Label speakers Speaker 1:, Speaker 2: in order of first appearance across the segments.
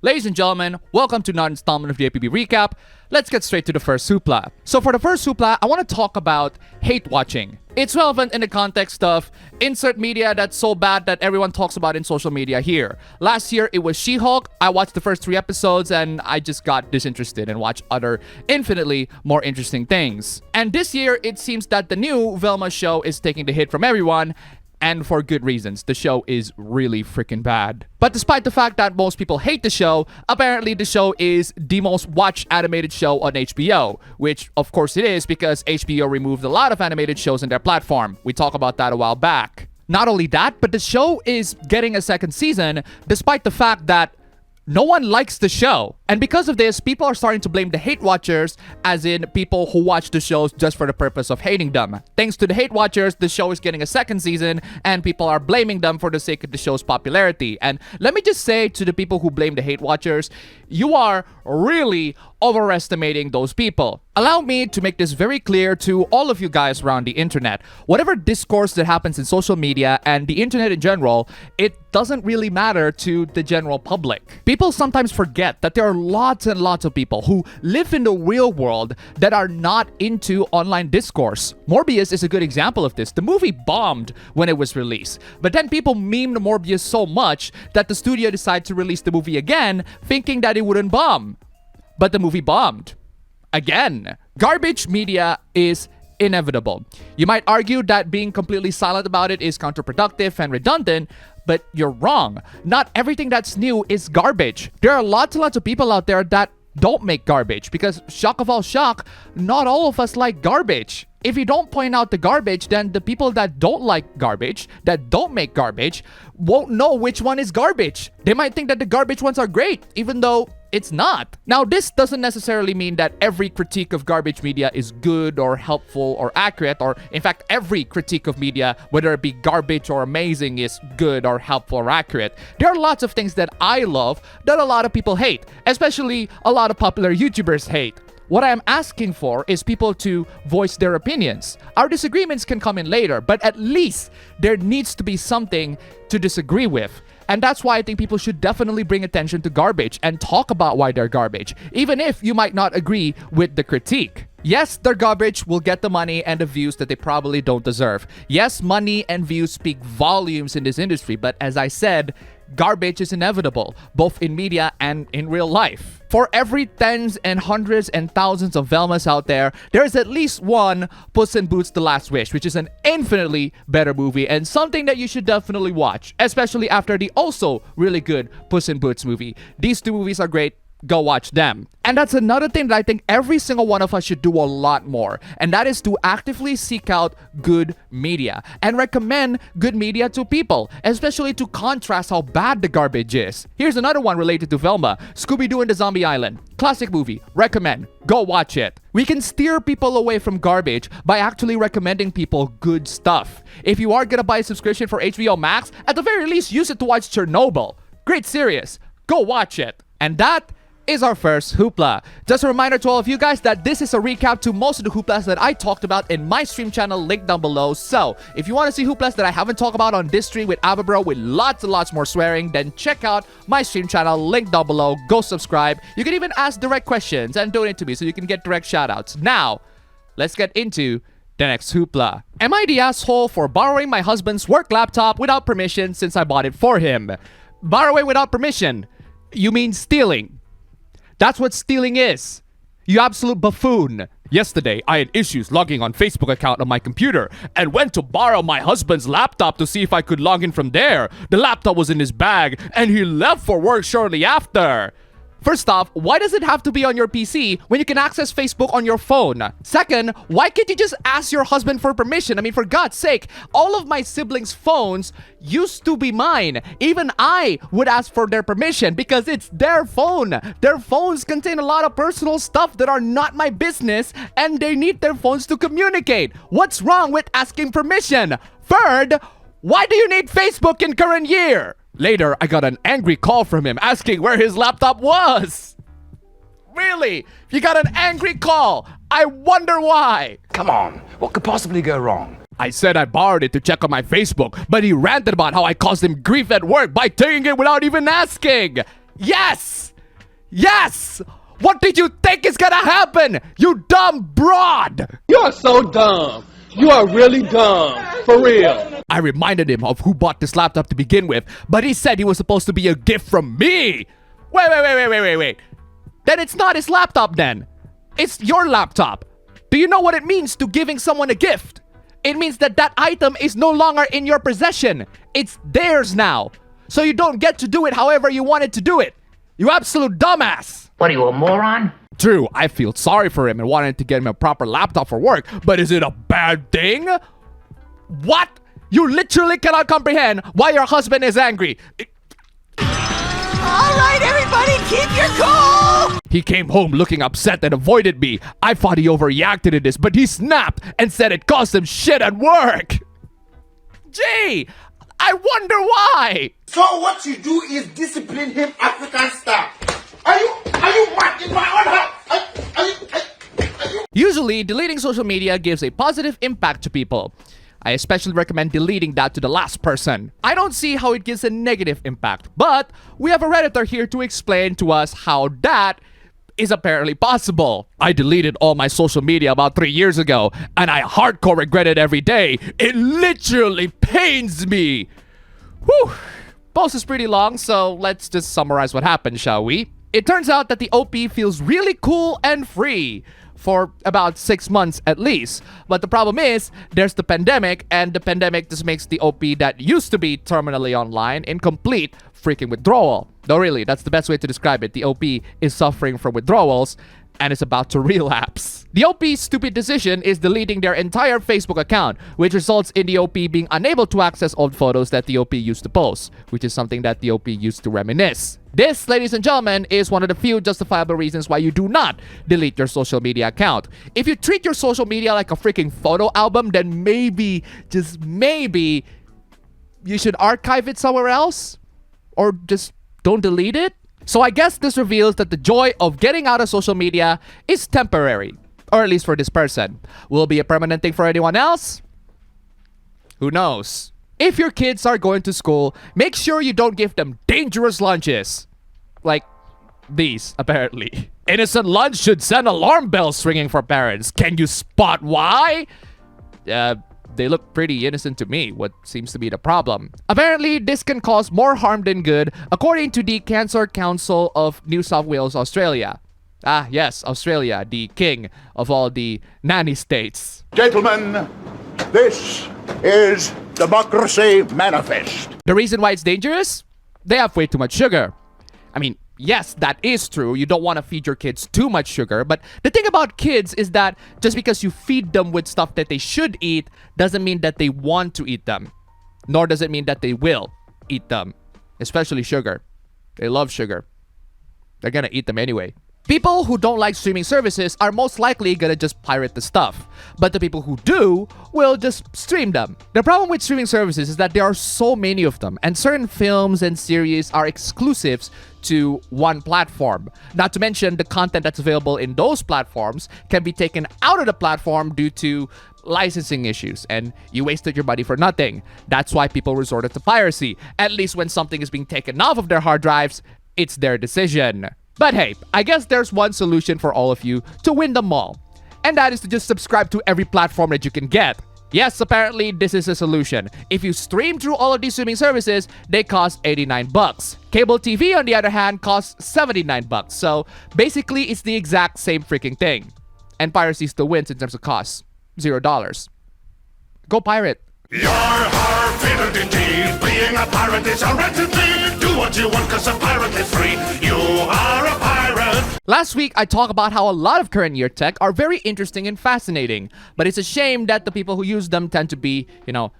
Speaker 1: Ladies and gentlemen, welcome to another installment of the APB Recap. Let's get straight to the first hoopla. So for the first hoopla, I want to talk about hate watching. It's relevant in the context of insert media that's so bad that everyone talks about in social media here. Last year, it was She-Hulk. I watched the first 3 episodes and I just got disinterested and watched other infinitely more interesting things. And this year, it seems that the new Velma show is taking the hit from everyone. And for good reasons. The show is really freaking bad. But despite the fact that most people hate the show, apparently the show is the most watched animated show on HBO. Which, of course it is, because HBO removed a lot of animated shows in their platform. We talked about that a while back. Not only that, but the show is getting a second season, despite the fact that no one likes the show. And because of this, people are starting to blame the hate watchers, as in people who watch the shows just for the purpose of hating them. Thanks to the hate watchers, the show is getting a second season, and people are blaming them for the sake of the show's popularity. And let me just say to the people who blame the hate watchers, you are really overestimating those people. Allow me to make this very clear to all of you guys around the internet. Whatever discourse that happens in social media and the internet in general, it doesn't really matter to the general public. People sometimes forget that there are lots and lots of people who live in the real world that are not into online discourse. Morbius is a good example of this. The movie bombed when it was released, but then people memed Morbius so much that the studio decided to release the movie again, thinking that it wouldn't bomb. But the movie bombed. Again. Garbage media is inevitable. You might argue that being completely silent about it is counterproductive and redundant, but you're wrong. Not everything that's new is garbage. There are lots and lots of people out there that don't make garbage, because shock of all shock, not all of us like garbage. If you don't point out the garbage, then the people that don't like garbage, that don't make garbage, won't know which one is garbage. They might think that the garbage ones are great, even though it's not. Now, this doesn't necessarily mean that every critique of garbage media is good or helpful or accurate, or in fact, every critique of media, whether it be garbage or amazing, is good or helpful or accurate. There are lots of things that I love that a lot of people hate, especially a lot of popular YouTubers hate. What I am asking for is people to voice their opinions. Our disagreements can come in later, but at least there needs to be something to disagree with. And that's why I think people should definitely bring attention to garbage and talk about why they're garbage, even if you might not agree with the critique. Yes, their garbage will get the money and the views that they probably don't deserve. Yes, money and views speak volumes in this industry, but as I said, garbage is inevitable, both in media and in real life. For every tens and hundreds and thousands of Velmas out there, there is at least one Puss in Boots: The Last Wish, which is an infinitely better movie and something that you should definitely watch, especially after the also really good Puss in Boots movie. These 2 movies are great. Go watch them. And that's another thing that I think every single one of us should do a lot more, and that is to actively seek out good media and recommend good media to people, especially to contrast how bad the garbage is. Here's another one related to Velma: Scooby-Doo and the Zombie Island. Classic movie. Recommend. Go watch it. We can steer people away from garbage by actually recommending people good stuff. If you are gonna buy a subscription for HBO Max, at the very least use it to watch Chernobyl. Great series. Go watch it. And that is our first hoopla. Just a reminder to all of you guys that this is a recap to most of the hooplas that I talked about in my stream channel, linked down below. So if you want to see hooplas that I haven't talked about on this stream with ABBA with lots and lots more swearing, then check out my stream channel, linked down below. Go subscribe. You can even ask direct questions and donate to me so you can get direct shoutouts. Now, let's get into the next hoopla. Am I the asshole for borrowing my husband's work laptop without permission since I bought it for him? Borrowing without permission? You mean stealing? That's what stealing is. You absolute buffoon. Yesterday, I had issues logging on Facebook account on my computer and went to borrow my husband's laptop to see if I could log in from there. The laptop was in his bag and he left for work shortly after. First off, why does it have to be on your PC when you can access Facebook on your phone? Second, why can't you just ask your husband for permission? I mean, for God's sake, all of my siblings' phones used to be mine. Even I would ask for their permission because it's their phone. Their phones contain a lot of personal stuff that are not my business, and they need their phones to communicate. What's wrong with asking permission? Third, why do you need Facebook in current year? Later, I got an angry call from him asking where his laptop was. Really? You got an angry call? I wonder why.
Speaker 2: Come on, what could possibly go wrong?
Speaker 1: I said I borrowed it to check on my Facebook, but he ranted about how I caused him grief at work by taking it without even asking. Yes! Yes! What did you think is gonna happen, you dumb broad?
Speaker 3: You are so dumb. You are really dumb. For real.
Speaker 1: I reminded him of who bought this laptop to begin with, but he said he was supposed to be a gift from me. Wait. Then it's not his laptop then. It's your laptop. Do you know what it means to giving someone a gift? It means that that item is no longer in your possession. It's theirs now. So you don't get to do it however you wanted to do it. You absolute dumbass.
Speaker 4: What are you, a moron?
Speaker 1: True, I feel sorry for him and wanted to get him a proper laptop for work, but is it a bad thing? What? You literally cannot comprehend why your husband is angry.
Speaker 5: All right, everybody, keep your cool!
Speaker 1: He came home looking upset and avoided me. I thought he overreacted to this, but he snapped and said it cost him shit at work. Gee, I wonder why.
Speaker 6: So what you do is discipline him African style. Are you mad in my own house? Are you?
Speaker 1: Usually, deleting social media gives a positive impact to people. I especially recommend deleting that to the last person. I don't see how it gives a negative impact, but we have a Redditor here to explain to us how that is apparently possible. I deleted all my social media about 3 years ago, and I hardcore regret it every day. It literally pains me. Whew. Post is pretty long, so let's just summarize what happened, shall we? It turns out that the OP feels really cool and free for about 6 months at least. But the problem is, there's the pandemic, and the pandemic just makes the OP that used to be terminally online in complete freaking withdrawal. No, really, that's the best way to describe it. The OP is suffering from withdrawals and is about to relapse. The OP's stupid decision is deleting their entire Facebook account, which results in the OP being unable to access old photos that the OP used to post, which is something that the OP used to reminisce. This, ladies and gentlemen, is one of the few justifiable reasons why you do not delete your social media account. If you treat your social media like a freaking photo album, then maybe, just maybe, you should archive it somewhere else? Or just don't delete it? So I guess this reveals that the joy of getting out of social media is temporary. Or at least for this person. Will it be a permanent thing for anyone else? Who knows? If your kids are going to school, make sure you don't give them dangerous lunches. Like these, apparently. Innocent lunch should send alarm bells ringing for parents. Can you spot why? They look pretty innocent to me. What seems to be the problem? Apparently, this can cause more harm than good, according to the Cancer Council of New South Wales, Australia. Ah, yes, Australia, the king of all the nanny states.
Speaker 7: Gentlemen, this is Democracy Manifest.
Speaker 1: The reason why it's dangerous? They have way too much sugar. I mean, yes, that is true. You don't want to feed your kids too much sugar. But the thing about kids is that just because you feed them with stuff that they should eat doesn't mean that they want to eat them. Nor does it mean that they will eat them. Especially sugar. They love sugar. They're gonna eat them anyway. People who don't like streaming services are most likely gonna just pirate the stuff. But the people who do will just stream them. The problem with streaming services is that there are so many of them, and certain films and series are exclusives to one platform. Not to mention the content that's available in those platforms can be taken out of the platform due to licensing issues, and you wasted your money for nothing. That's why people resorted to piracy. At least when something is being taken off of their hard drives, it's their decision. But hey, I guess there's one solution for all of you to win them all. And that is to just subscribe to every platform that you can get. Yes, apparently this is a solution. If you stream through all of these streaming services, they cost 89 bucks. Cable TV, on the other hand, costs 79 bucks. So basically, it's the exact same freaking thing. And piracy still wins in terms of costs. $0. Go pirate.
Speaker 8: Being a pirate is a right to be. Do what you want cause a pirate is free. You are a pirate.
Speaker 1: Last week, I talked about how a lot of current year tech are very interesting and fascinating. But it's a shame that the people who use them tend to be,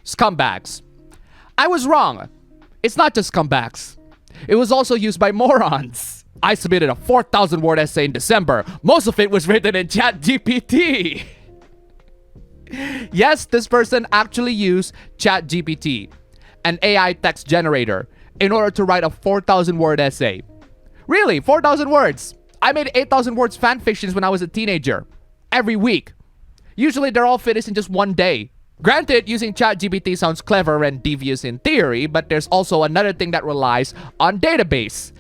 Speaker 1: scumbags. I was wrong. It's not just scumbags. It was also used by morons. I submitted a 4,000-word essay in December. Most of it was written in ChatGPT. Yes, this person actually used ChatGPT, an AI text generator, in order to write a 4,000-word essay. Really, 4,000 words. I made 8,000 words fan fictions when I was a teenager. Every week. Usually they're all finished in just one day. Granted, using ChatGPT sounds clever and devious in theory, but there's also another thing that relies on database.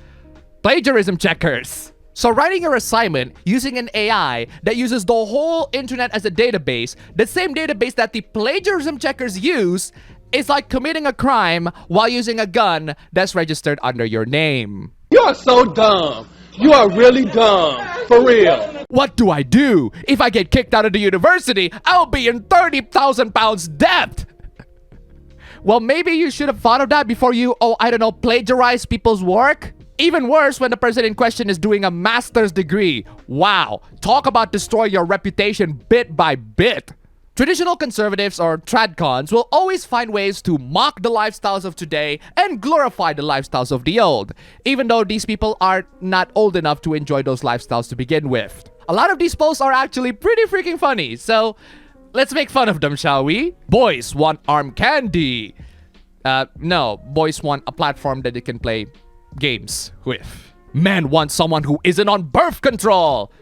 Speaker 1: Plagiarism checkers. So writing your assignment using an AI that uses the whole internet as a database, the same database that the plagiarism checkers use, is like committing a crime while using a gun that's registered under your name.
Speaker 3: You are so dumb. You are really dumb. For real.
Speaker 1: What do I do? If I get kicked out of the university, I'll be in 30,000 pounds debt. Well, maybe you should have thought of that before you, plagiarize people's work. Even worse when the person in question is doing a master's degree. Wow, talk about destroy your reputation bit by bit. Traditional conservatives or tradcons will always find ways to mock the lifestyles of today and glorify the lifestyles of the old, even though these people are not old enough to enjoy those lifestyles to begin with. A lot of these posts are actually pretty freaking funny, so let's make fun of them, shall we? Boys want arm candy. No, boys want a platform that they can play games with. Men want someone who isn't on birth control.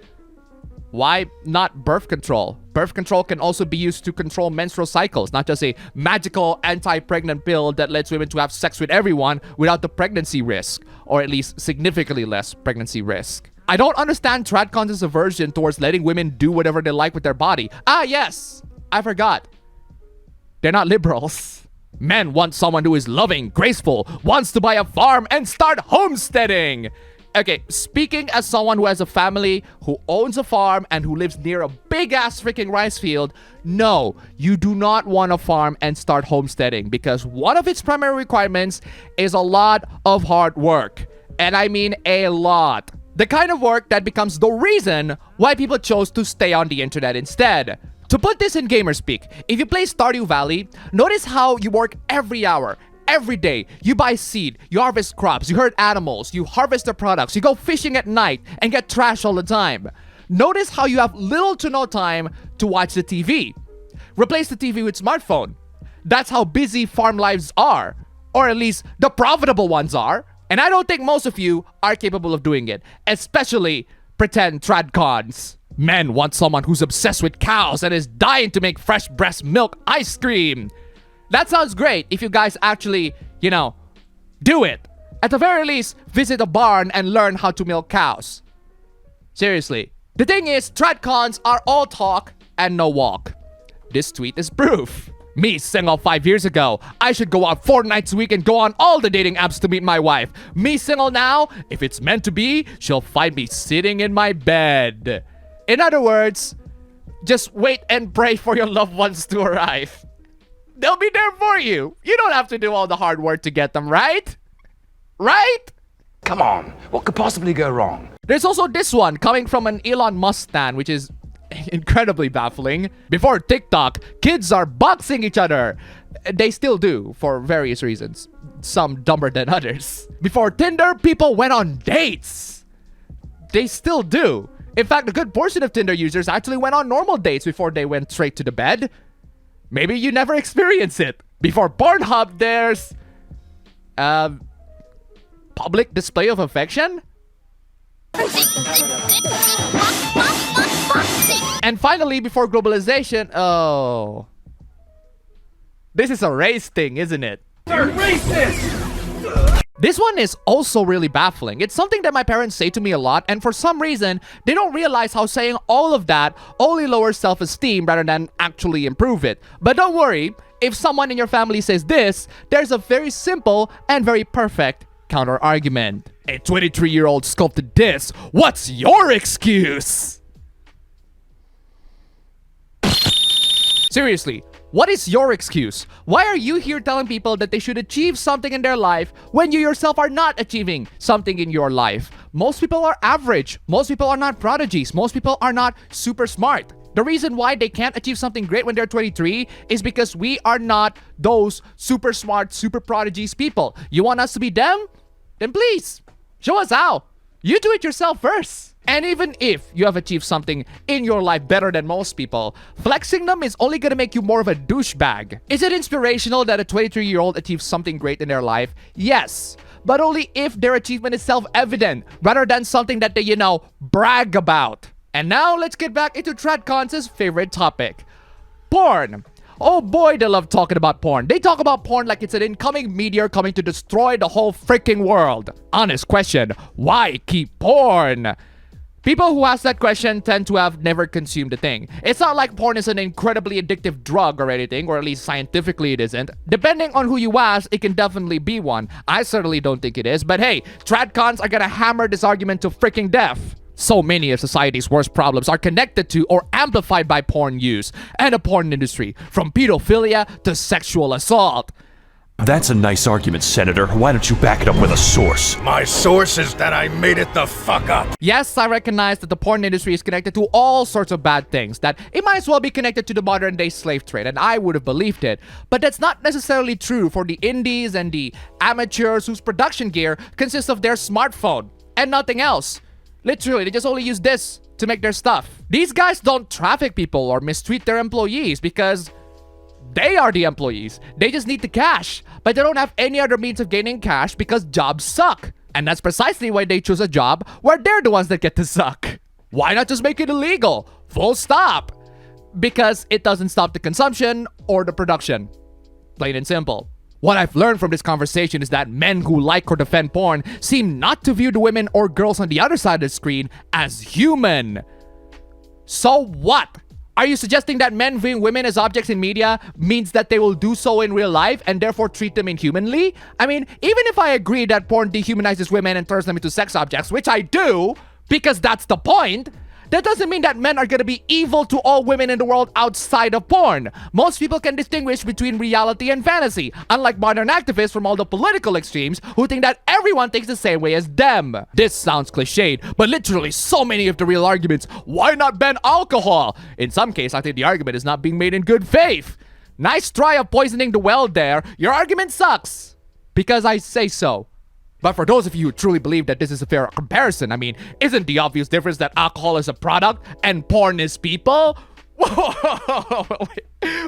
Speaker 1: Why not birth control? Birth control can also be used to control menstrual cycles, not just a magical anti-pregnant pill that lets women to have sex with everyone without the pregnancy risk, or at least significantly less pregnancy risk. I don't understand Tradcon's aversion towards letting women do whatever they like with their body. Ah, yes, I forgot. They're not liberals. Men want someone who is loving, graceful, wants to buy a farm and start homesteading. Okay, speaking as someone who has a family, who owns a farm, and who lives near a big-ass freaking rice field, no, you do not want to farm and start homesteading because one of its primary requirements is a lot of hard work. And I mean a lot. The kind of work that becomes the reason why people chose to stay on the internet instead. To put this in gamer speak, if you play Stardew Valley, notice how you work every hour, every day. You buy seed, you harvest crops, you herd animals, you harvest the products, you go fishing at night and get trash all the time. Notice how you have little to no time to watch the TV. Replace the TV with smartphone. That's how busy farm lives are, or at least the profitable ones are. And I don't think most of you are capable of doing it, especially pretend tradcons. Men want someone who's obsessed with cows and is dying to make fresh breast milk ice cream. That sounds great if you guys actually, do it. At the very least, visit a barn and learn how to milk cows. Seriously. The thing is, tradcons are all talk and no walk. This tweet is proof. Me single 5 years ago. I should go out 4 nights a week and go on all the dating apps to meet my wife. Me single now. If it's meant to be, she'll find me sitting in my bed. In other words, just wait and pray for your loved ones to arrive. They'll be there for you. You don't have to do all the hard work to get them, right? Right?
Speaker 2: Come on, what could possibly go wrong?
Speaker 1: There's also this one coming from an Elon Musk stan, which is incredibly baffling. Before TikTok, kids are boxing each other. They still do, for various reasons. Some dumber than others. Before Tinder, people went on dates. They still do. In fact, a good portion of Tinder users actually went on normal dates before they went straight to the bed. Maybe you never experienced it. Before Pornhub, there's public display of affection. And finally, before globalization, this is a race thing, isn't it?
Speaker 3: They're racist!
Speaker 1: This one is also really baffling. It's something that my parents say to me a lot, and for some reason, they don't realize how saying all of that only lowers self-esteem rather than actually improve it. But don't worry, if someone in your family says this, there's a very simple and very perfect counter-argument. A 23-year-old sculpted this. What's your excuse? Seriously. What is your excuse? Why are you here telling people that they should achieve something in their life when you yourself are not achieving something in your life? Most people are average. Most people are not prodigies. Most people are not super smart. The reason why they can't achieve something great when they're 23 is because we are not those super smart, super prodigies people. You want us to be them? Then please, show us how. You do it yourself first. And even if you have achieved something in your life better than most people, flexing them is only gonna make you more of a douchebag. Is it inspirational that a 23-year-old achieves something great in their life? Yes, but only if their achievement is self-evident rather than something that they, brag about. And now let's get back into Tradcons' favorite topic, porn. Oh boy, they love talking about porn. They talk about porn like it's an incoming meteor coming to destroy the whole freaking world. Honest question, why keep porn? People who ask that question tend to have never consumed the thing. It's not like porn is an incredibly addictive drug or anything, or at least scientifically it isn't. Depending on who you ask, it can definitely be one. I certainly don't think it is, but hey, Tradcons are gonna hammer this argument to freaking death. So many of society's worst problems are connected to or amplified by porn use and the porn industry, from pedophilia to sexual assault.
Speaker 4: That's a nice argument, Senator. Why don't you back it up with a source?
Speaker 8: My source is that I made it the fuck up.
Speaker 1: Yes, I recognize that the porn industry is connected to all sorts of bad things, that it might as well be connected to the modern day slave trade, and I would have believed it. But that's not necessarily true for the indies and the amateurs whose production gear consists of their smartphone and nothing else. Literally, they just only use this to make their stuff. These guys don't traffic people or mistreat their employees because they are the employees. They just need the cash, but they don't have any other means of gaining cash because jobs suck. And that's precisely why they choose a job where they're the ones that get to suck. Why not just make it illegal? Full stop. Because it doesn't stop the consumption or the production. Plain and simple. What I've learned from this conversation is that men who like or defend porn seem not to view the women or girls on the other side of the screen as human. So what? Are you suggesting that men viewing women as objects in media means that they will do so in real life and therefore treat them inhumanly? I mean, even if I agree that porn dehumanizes women and turns them into sex objects, which I do, because that's the point, that doesn't mean that men are gonna be evil to all women in the world outside of porn. Most people can distinguish between reality and fantasy, unlike modern activists from all the political extremes who think that everyone thinks the same way as them. This sounds cliched, but literally so many of the real arguments, why not ban alcohol? In some case, I think the argument is not being made in good faith. Nice try of poisoning the well there. Your argument sucks. Because I say so. But for those of you who truly believe that this is a fair comparison, I mean, isn't the obvious difference that alcohol is a product and porn is people?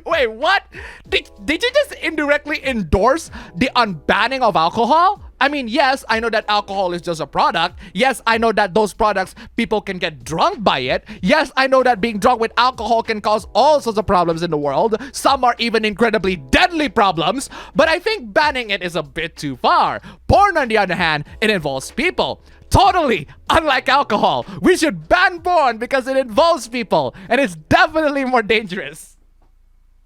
Speaker 1: Wait, what? Did you just indirectly endorse the unbanning of alcohol? I mean, yes, I know that alcohol is just a product. Yes, I know that those products, people can get drunk by it. Yes, I know that being drunk with alcohol can cause all sorts of problems in the world. Some are even incredibly deadly problems. But I think banning it is a bit too far. Porn, on the other hand, it involves people. Totally, unlike alcohol. We should ban porn because it involves people. And it's definitely more dangerous.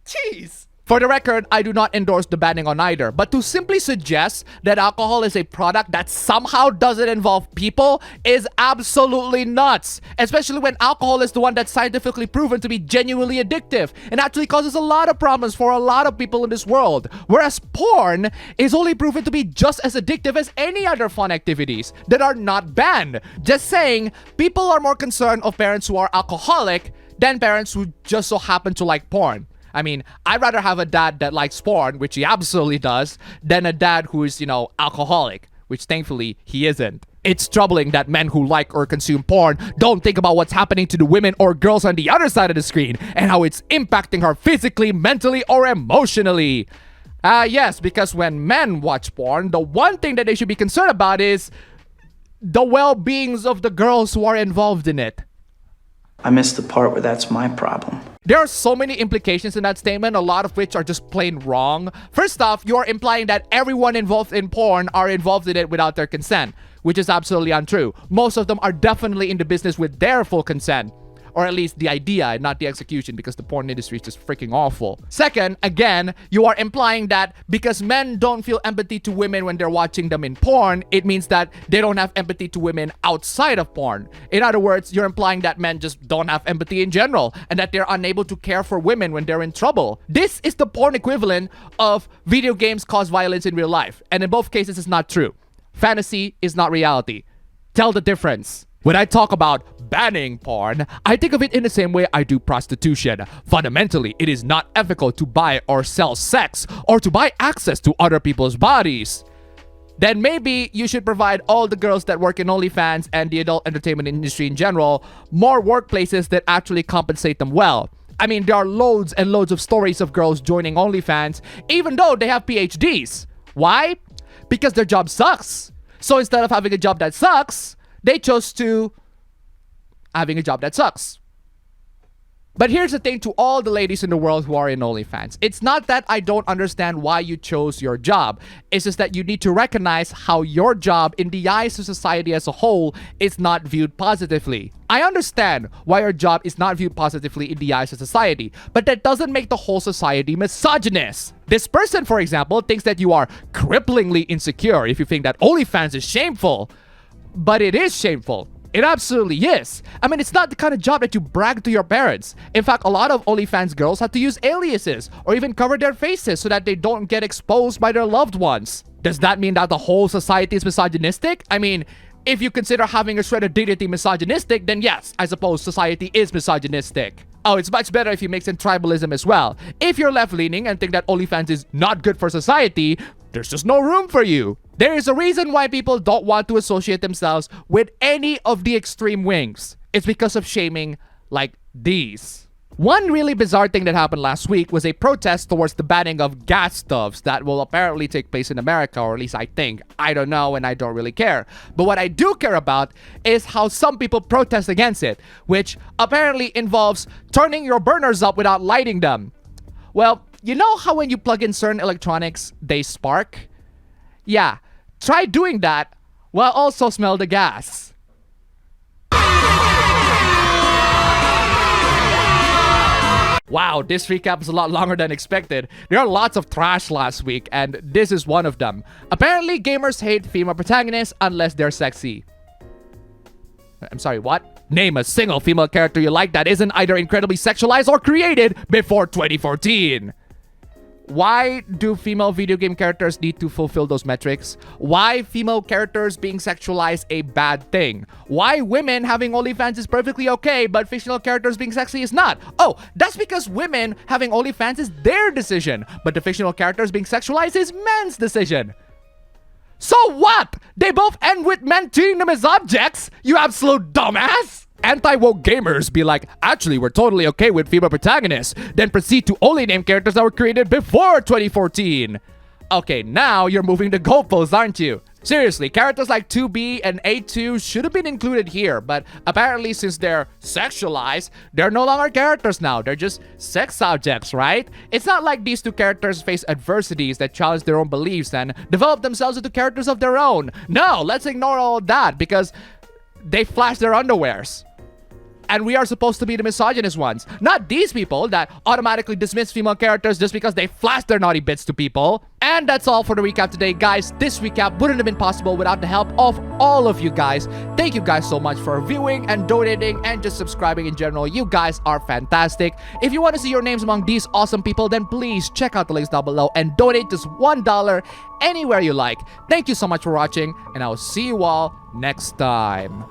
Speaker 1: Jeez. For the record, I do not endorse the banning on either, but to simply suggest that alcohol is a product that somehow doesn't involve people is absolutely nuts, especially when alcohol is the one that's scientifically proven to be genuinely addictive and actually causes a lot of problems for a lot of people in this world, whereas porn is only proven to be just as addictive as any other fun activities that are not banned. Just saying, people are more concerned of parents who are alcoholic than parents who just so happen to like porn. I mean, I'd rather have a dad that likes porn, which he absolutely does, than a dad who is, alcoholic, which thankfully he isn't. It's troubling that men who like or consume porn don't think about what's happening to the women or girls on the other side of the screen and how it's impacting her physically, mentally, or emotionally. Yes, because when men watch porn, the one thing that they should be concerned about is the well-beings of the girls who are involved in it.
Speaker 9: I missed the part where that's my problem.
Speaker 1: There are so many implications in that statement, a lot of which are just plain wrong. First off, you are implying that everyone involved in porn are involved in it without their consent, which is absolutely untrue. Most of them are definitely in the business with their full consent. Or at least the idea and not the execution, because the porn industry is just freaking awful. Second, again, you are implying that because men don't feel empathy to women when they're watching them in porn, it means that they don't have empathy to women outside of porn. In other words, you're implying that men just don't have empathy in general and that they're unable to care for women when they're in trouble. This is the porn equivalent of video games cause violence in real life. And in both cases, it's not true. Fantasy is not reality. Tell the difference. When I talk about banning porn, I think of it in the same way I do prostitution. Fundamentally, it is not ethical to buy or sell sex or to buy access to other people's bodies. Then maybe you should provide all the girls that work in OnlyFans and the adult entertainment industry in general more workplaces that actually compensate them well. I mean, there are loads and loads of stories of girls joining OnlyFans even though they have PhDs. Why? Because their job sucks. So instead of having a job that sucks, they chose to having a job that sucks. But here's the thing to all the ladies in the world who are in OnlyFans. It's not that I don't understand why you chose your job. It's just that you need to recognize how your job in the eyes of society as a whole is not viewed positively. I understand why your job is not viewed positively in the eyes of society, but that doesn't make the whole society misogynist. This person, for example, thinks that you are cripplingly insecure if you think that OnlyFans is shameful. But it is shameful. It absolutely is. I mean, it's not the kind of job that you brag to your parents. In fact, a lot of OnlyFans girls have to use aliases or even cover their faces so that they don't get exposed by their loved ones. Does that mean that the whole society is misogynistic? I mean, if you consider having a shred of dignity misogynistic, then yes, I suppose society is misogynistic. Oh, it's much better if you mix in tribalism as well. If you're left-leaning and think that OnlyFans is not good for society, there's just no room for you. There is a reason why people don't want to associate themselves with any of the extreme wings. It's because of shaming like these. One really bizarre thing that happened last week was a protest towards the banning of gas stoves that will apparently take place in America, or at least I think. I don't know and I don't really care. But what I do care about is how some people protest against it, which apparently involves turning your burners up without lighting them. Well, you know how when you plug in certain electronics, they spark? Yeah, try doing that while also smell the gas. Wow, this recap is a lot longer than expected. There are lots of trash last week, and this is one of them. Apparently, gamers hate female protagonists unless they're sexy. I'm sorry, what? Name a single female character you like that isn't either incredibly sexualized or created before 2014. Why do female video game characters need to fulfill those metrics? Why female characters being sexualized a bad thing? Why women having OnlyFans is perfectly okay, but fictional characters being sexy is not? Oh, that's because women having OnlyFans is their decision, but the fictional characters being sexualized is men's decision. So what? They both end with men treating them as objects? You absolute dumbass! Anti-woke gamers be like, actually, we're totally okay with female protagonists, then proceed to only name characters that were created before 2014. Okay, now you're moving the goalposts, aren't you? Seriously, characters like 2B and A2 should have been included here, but apparently since they're sexualized, they're no longer characters now. They're just sex objects, right? It's not like these two characters face adversities that challenge their own beliefs and develop themselves into characters of their own. No, let's ignore all of that because they flash their underwears. And we are supposed to be the misogynist ones, not these people that automatically dismiss female characters just because they flash their naughty bits to people. And that's all for the recap today, guys. This recap wouldn't have been possible without the help of all of you guys. Thank you guys so much for viewing and donating and just subscribing in general. You guys are fantastic. If you want to see your names among these awesome people, then please check out the links down below and donate just $1 anywhere you like. Thank you so much for watching, and I'll see you all next time.